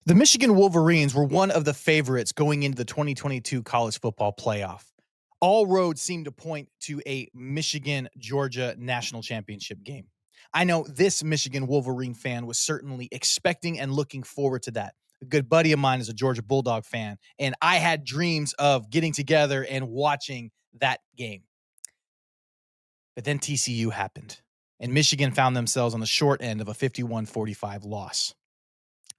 The Michigan Wolverines were one of the favorites going into the 2022 college football playoff. All roads seem to point to a Michigan-Georgia national championship game. I know this Michigan Wolverine fan was certainly expecting and looking forward to that. A good buddy of mine is a Georgia Bulldog fan, and I had dreams of getting together and watching that game. But then TCU happened, and Michigan found themselves on the short end of a 51-45 loss.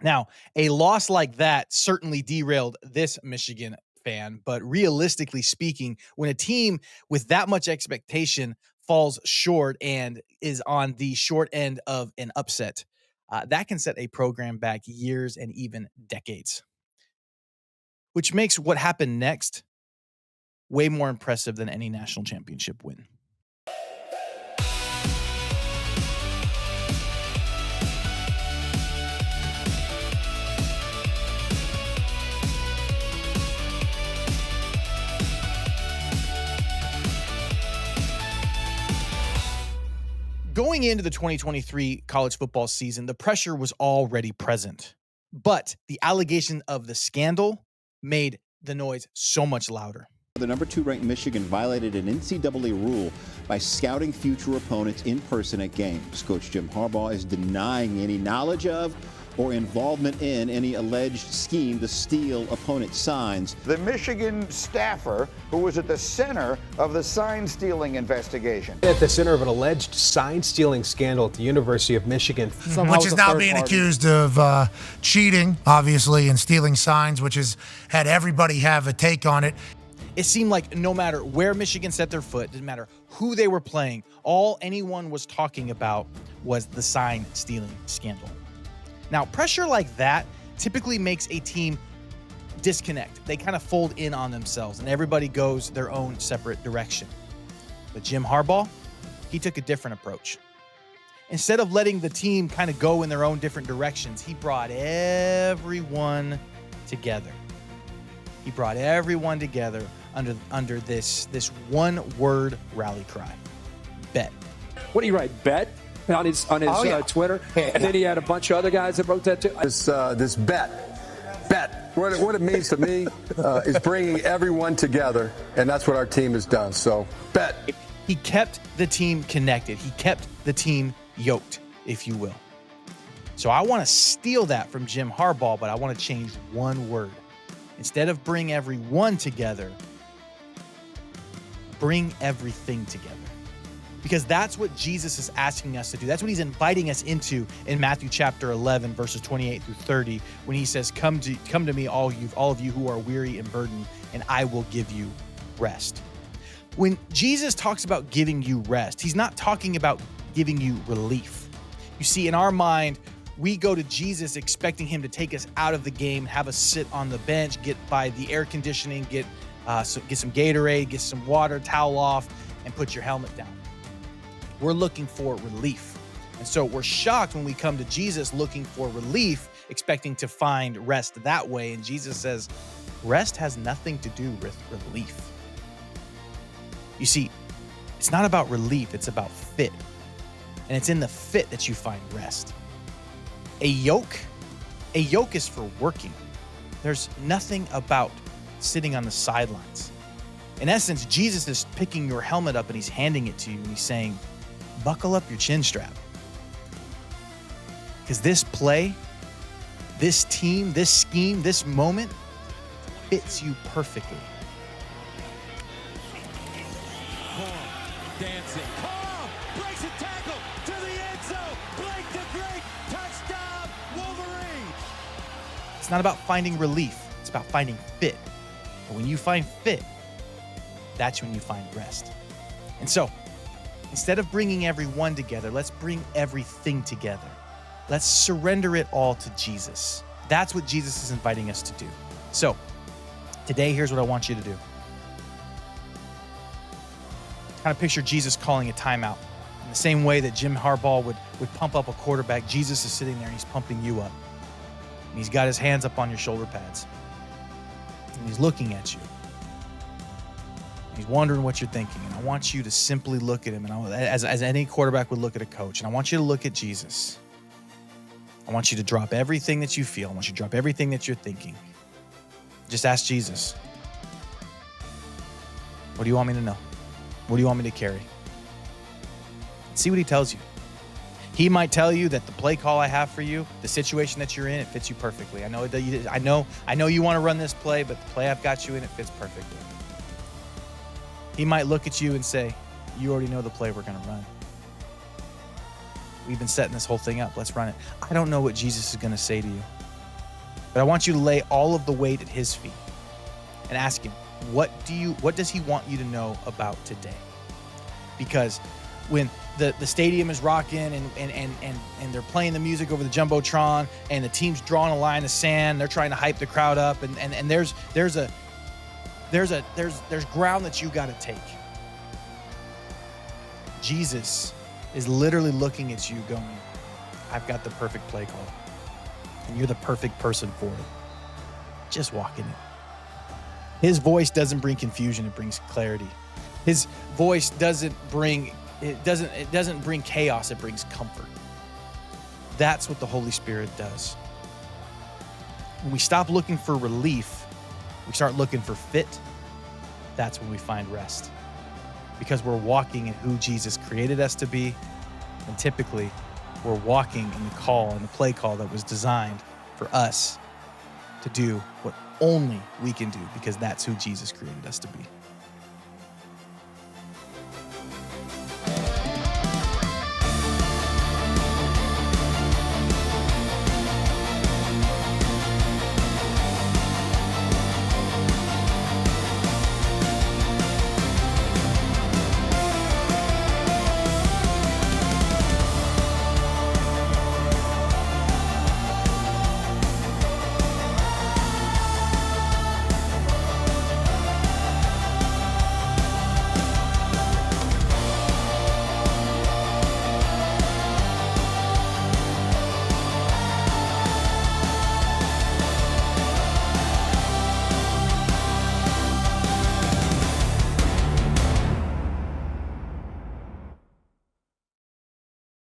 Now, a loss like that certainly derailed this Michigan fan, but realistically speaking, when a team with that much expectation falls short and is on the short end of an upset, that can set a program back years and even decades, which makes what happened next way more impressive than any national championship win. Going into the 2023 college football season, the pressure was already present, but the allegation of the scandal made the noise so much louder. The number 2 ranked Michigan violated an NCAA rule by scouting future opponents in person at games. Coach Jim Harbaugh is denying any knowledge of or involvement in any alleged scheme to steal opponent signs. The Michigan staffer who was at the center of the sign-stealing investigation. At the center of an alleged sign-stealing scandal at the University of Michigan. Which is now being accused of cheating, obviously, and stealing signs, which has had everybody have a take on it. It seemed like no matter where Michigan set their foot, didn't matter who they were playing, all anyone was talking about was the sign-stealing scandal. Now, pressure like that typically makes a team disconnect. They kind of fold in on themselves, and everybody goes their own separate direction. But Jim Harbaugh, he took a different approach. Instead of letting the team kind of go in their own different directions, he brought everyone together. He brought everyone together under this one-word rally cry: bet. What do you write? Bet? On his Twitter, and then he had a bunch of other guys that wrote that too. This bet. What it means to me is bringing everyone together, and that's what our team has done. So, bet. He kept the team connected. He kept the team yoked, if you will. So I want to steal that from Jim Harbaugh, but I want to change one word. Instead of bring everyone together, bring everything together. Because that's what Jesus is asking us to do. That's what he's inviting us into in Matthew chapter 11, verses 28 through 30, when he says, come to me, all of you who are weary and burdened, and I will give you rest. When Jesus talks about giving you rest, he's not talking about giving you relief. You see, in our mind, we go to Jesus expecting him to take us out of the game, have us sit on the bench, get by the air conditioning, get some Gatorade, get some water, towel off, and put your helmet down. We're looking for relief. And so we're shocked when we come to Jesus looking for relief, expecting to find rest that way. And Jesus says, rest has nothing to do with relief. You see, it's not about relief, it's about fit. And it's in the fit that you find rest. A yoke is for working. There's nothing about sitting on the sidelines. In essence, Jesus is picking your helmet up and he's handing it to you and he's saying, buckle up your chin strap. Because this play, this team, this scheme, this moment fits you perfectly. Dancing. Breaks a tackle to the end zone. Blake the Great, touchdown, Wolverine. It's not about finding relief. It's about finding fit. And when you find fit, that's when you find rest. And so, instead of bringing everyone together, let's bring everything together. Let's surrender it all to Jesus. That's what Jesus is inviting us to do. So, today, here's what I want you to do. Kind of picture Jesus calling a timeout. In the same way that Jim Harbaugh would pump up a quarterback, Jesus is sitting there and he's pumping you up. And he's got his hands up on your shoulder pads. And he's looking at you. He's wondering what you're thinking. And I want you to simply look at him, and as any quarterback would look at a coach. And I want you to look at Jesus. I want you to drop everything that you feel. I want you to drop everything that you're thinking. Just ask Jesus, what do you want me to know? What do you want me to carry? See what he tells you. He might tell you that the play call I have for you, the situation that you're in, it fits you perfectly. I know you want to run this play, but the play I've got you in, it fits perfectly. He might look at you and say, you already know the play we're going to run. We've been setting this whole thing up. Let's run it. I don't know what Jesus is going to say to you, but I want you to lay all of the weight at his feet and ask him, what does he want you to know about today? Because when the stadium is rocking and they're playing the music over the Jumbotron and the team's drawing a line in the sand, they're trying to hype the crowd up, and there's ground that you got to take. Jesus is literally looking at you going, I've got the perfect play call, and you're the perfect person for it. Just walk in it. His voice doesn't bring confusion, it brings clarity. His voice doesn't bring chaos, it brings comfort. That's what the Holy Spirit does. When we stop looking for relief, we start looking for fit. That's when we find rest. Because we're walking in who Jesus created us to be, and typically we're walking in the call and the play call that was designed for us to do what only we can do, because that's who Jesus created us to be.